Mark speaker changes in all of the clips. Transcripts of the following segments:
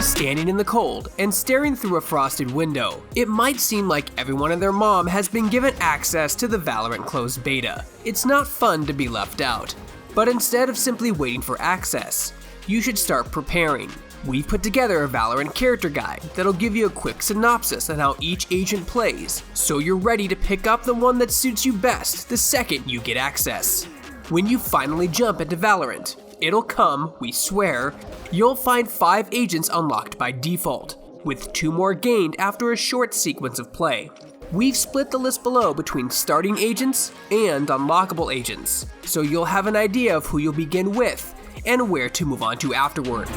Speaker 1: is standing in the cold and staring through a frosted window. It might seem like everyone and their mom has been given access to the Valorant closed beta. It's not fun to be left out. But instead of simply waiting for access, you should start preparing. We've put together a Valorant character guide that'll give you a quick synopsis on how each agent plays, so you're ready to pick up the one that suits you best the second you get access. When you finally jump into Valorant, it'll come, we swear, you'll find 5 agents unlocked by default, with 2 more gained after a short sequence of play. We've split the list below between starting agents and unlockable agents, so you'll have an idea of who you'll begin with and where to move on to afterward.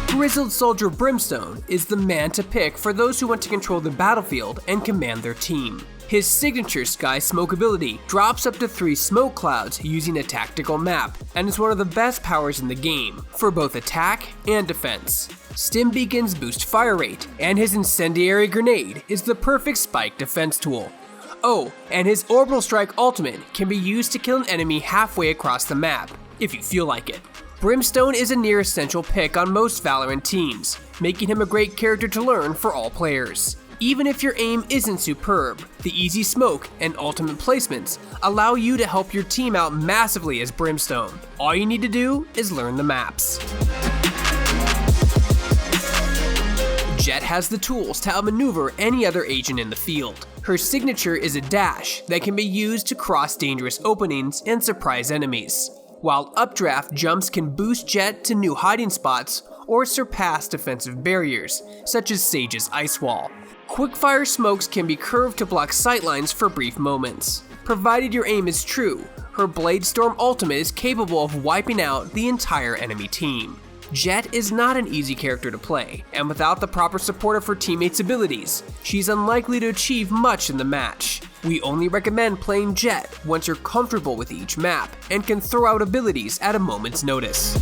Speaker 1: Grizzled Soldier Brimstone is the man to pick for those who want to control the battlefield and command their team. His signature Sky Smoke ability drops up to 3 smoke clouds using a tactical map, and is one of the best powers in the game for both attack and defense. Stim Beacons boost fire rate, and his Incendiary Grenade is the perfect spike defense tool. Oh, and his Orbital Strike ultimate can be used to kill an enemy halfway across the map, if you feel like it. Brimstone is a near essential pick on most Valorant teams, making him a great character to learn for all players. Even if your aim isn't superb, the easy smoke and ultimate placements allow you to help your team out massively as Brimstone. All you need to do is learn the maps. JETT has the tools to outmaneuver any other agent in the field. Her signature is a dash that can be used to cross dangerous openings and surprise enemies, while updraft jumps can boost JETT to new hiding spots or surpass defensive barriers, such as Sage's Ice Wall. Quickfire smokes can be curved to block sightlines for brief moments. Provided your aim is true, her Blade Storm ultimate is capable of wiping out the entire enemy team. JETT is not an easy character to play, and without the proper support of her teammates' abilities, she's unlikely to achieve much in the match. We only recommend playing JETT once you're comfortable with each map and can throw out abilities at a moment's notice.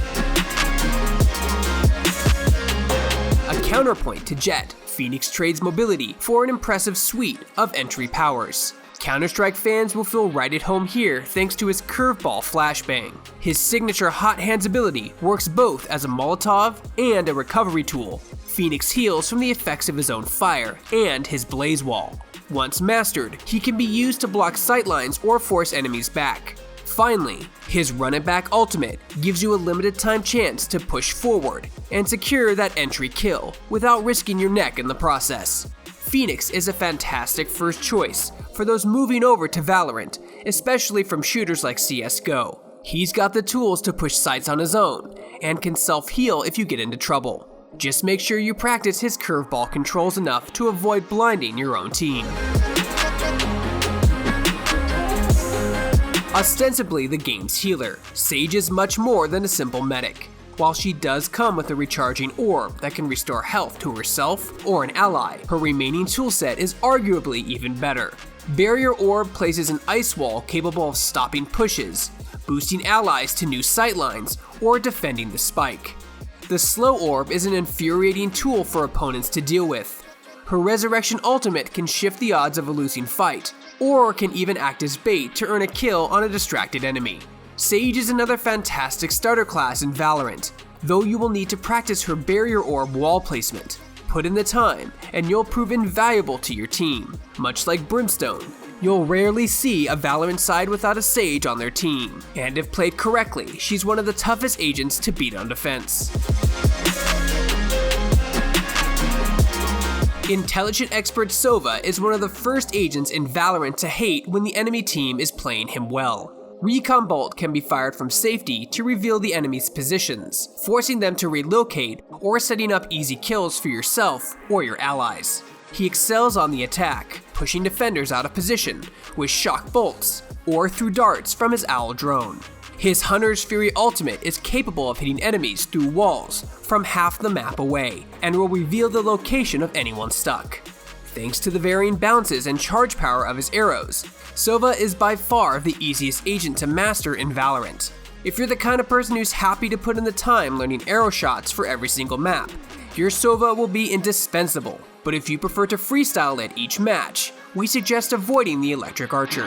Speaker 1: A counterpoint to JETT, Phoenix trades mobility for an impressive suite of entry powers. Counter-Strike fans will feel right at home here thanks to his curveball flashbang. His signature Hot Hands ability works both as a Molotov and a recovery tool. Phoenix heals from the effects of his own fire and his Blaze Wall. Once mastered, he can be used to block sightlines or force enemies back. Finally, his Run It Back ultimate gives you a limited time chance to push forward and secure that entry kill without risking your neck in the process. Phoenix is a fantastic first choice for those moving over to Valorant, especially from shooters like CSGO. He's got the tools to push sights on his own and can self-heal if you get into trouble. Just make sure you practice his curveball controls enough to avoid blinding your own team. Ostensibly the game's healer, Sage is much more than a simple medic. While she does come with a recharging orb that can restore health to herself or an ally, her remaining toolset is arguably even better. Barrier Orb places an ice wall capable of stopping pushes, boosting allies to new sightlines, or defending the spike. The Slow Orb is an infuriating tool for opponents to deal with. Her Resurrection ultimate can shift the odds of a losing fight, or can even act as bait to earn a kill on a distracted enemy. Sage is another fantastic starter class in Valorant, though you will need to practice her Barrier Orb wall placement. Put in the time, and you'll prove invaluable to your team. Much like Brimstone, you'll rarely see a Valorant side without a Sage on their team, and if played correctly, she's one of the toughest agents to beat on defense. Intelligent Expert Sova is one of the first agents in Valorant to hate when the enemy team is playing him well. Recon Bolt can be fired from safety to reveal the enemy's positions, forcing them to relocate or setting up easy kills for yourself or your allies. He excels on the attack, pushing defenders out of position with shock bolts or through darts from his Owl drone. His Hunter's Fury ultimate is capable of hitting enemies through walls from half the map away and will reveal the location of anyone stuck. Thanks to the varying bounces and charge power of his arrows, Sova is by far the easiest agent to master in Valorant. If you're the kind of person who's happy to put in the time learning arrow shots for every single map, your Sova will be indispensable. But if you prefer to freestyle it each match, we suggest avoiding the Electric Archer.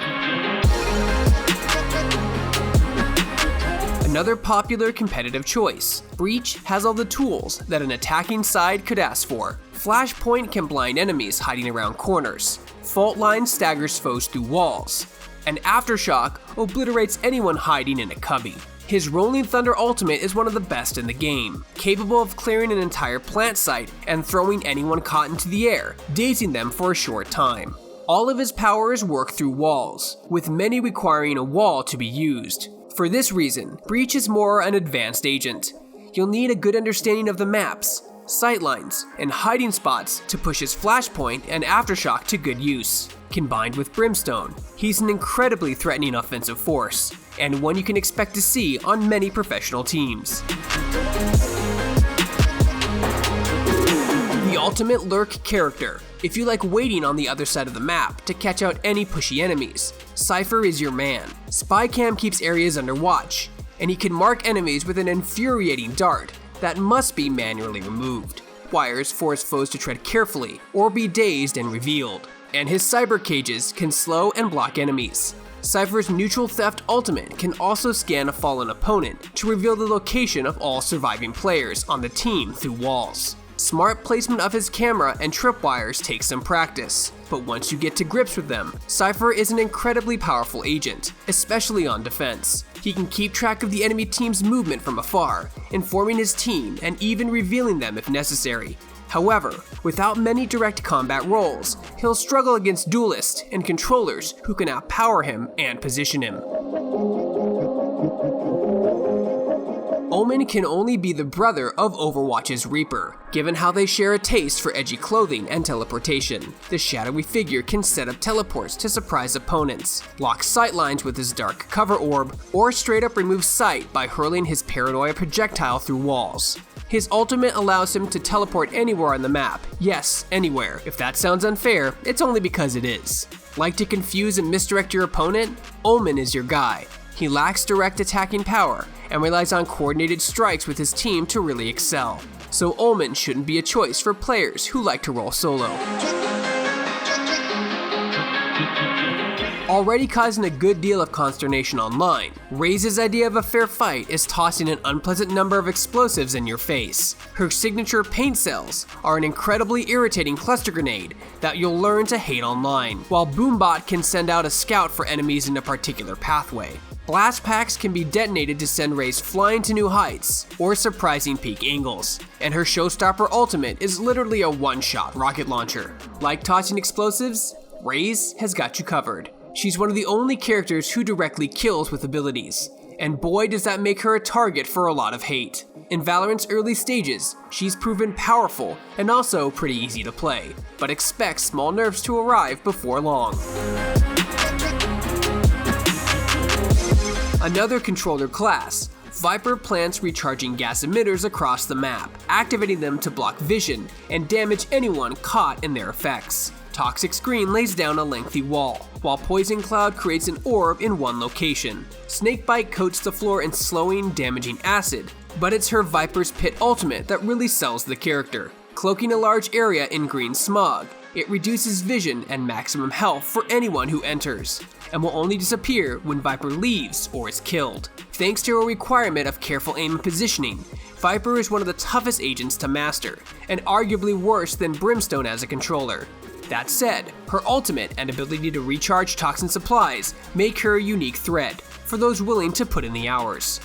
Speaker 1: Another popular competitive choice, Breach has all the tools that an attacking side could ask for. Flashpoint can blind enemies hiding around corners. Fault Line staggers foes through walls. And Aftershock obliterates anyone hiding in a cubby. His Rolling Thunder ultimate is one of the best in the game, capable of clearing an entire plant site and throwing anyone caught into the air, dazing them for a short time. All of his powers work through walls, with many requiring a wall to be used. For this reason, Breach is more an advanced agent. You'll need a good understanding of the maps, sightlines, and hiding spots to push his Flashpoint and Aftershock to good use. Combined with Brimstone, he's an incredibly threatening offensive force, and one you can expect to see on many professional teams. The ultimate lurk character. If you like waiting on the other side of the map to catch out any pushy enemies, CYPHER is your man. Spycam keeps areas under watch, and he can mark enemies with an infuriating dart that must be manually removed. Wires force foes to tread carefully or be dazed and revealed, and his cyber cages can slow and block enemies. CYPHER's Neutral Theft ultimate can also scan a fallen opponent to reveal the location of all surviving players on the team through walls. Smart placement of his camera and tripwires takes some practice, but once you get to grips with them, CYPHER is an incredibly powerful agent, especially on defense. He can keep track of the enemy team's movement from afar, informing his team and even revealing them if necessary. However, without many direct combat roles, he'll struggle against duelists and controllers who can outpower him and position him. OMEN can only be the brother of Overwatch's Reaper, given how they share a taste for edgy clothing and teleportation. The shadowy figure can set up teleports to surprise opponents, lock sightlines with his dark cover orb, or straight up remove sight by hurling his paranoia projectile through walls. His ultimate allows him to teleport anywhere on the map. Yes, anywhere. If that sounds unfair, it's only because it is. Like to confuse and misdirect your opponent? OMEN is your guy. He lacks direct attacking power and relies on coordinated strikes with his team to really excel. So OMEN shouldn't be a choice for players who like to roll solo. Already causing a good deal of consternation online, RAZE's idea of a fair fight is tossing an unpleasant number of explosives in your face. Her signature paint cells are an incredibly irritating cluster grenade that you'll learn to hate online, while Boombot can send out a scout for enemies in a particular pathway. Blast packs can be detonated to send RAZE flying to new heights or surprising peak angles, and her showstopper ultimate is literally a one-shot rocket launcher. Like tossing explosives? RAZE has got you covered. She's one of the only characters who directly kills with abilities, and boy does that make her a target for a lot of hate. In Valorant's early stages, she's proven powerful and also pretty easy to play, but expect small nerfs to arrive before long. Another controller class, Viper plants recharging gas emitters across the map, activating them to block vision and damage anyone caught in their effects. Toxic Screen lays down a lengthy wall, while Poison Cloud creates an orb in one location. Snakebite coats the floor in slowing, damaging acid, but it's her Viper's Pit ultimate that really sells the character. Cloaking a large area in green smog, it reduces vision and maximum health for anyone who enters, and will only disappear when Viper leaves or is killed. Thanks to a requirement of careful aim and positioning, Viper is one of the toughest agents to master, and arguably worse than Brimstone as a controller. That said, her ultimate and ability to recharge toxin supplies make her a unique threat for those willing to put in the hours.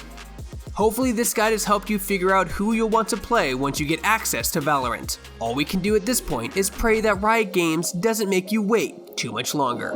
Speaker 1: Hopefully this guide has helped you figure out who you'll want to play once you get access to Valorant. All we can do at this point is pray that Riot Games doesn't make you wait too much longer.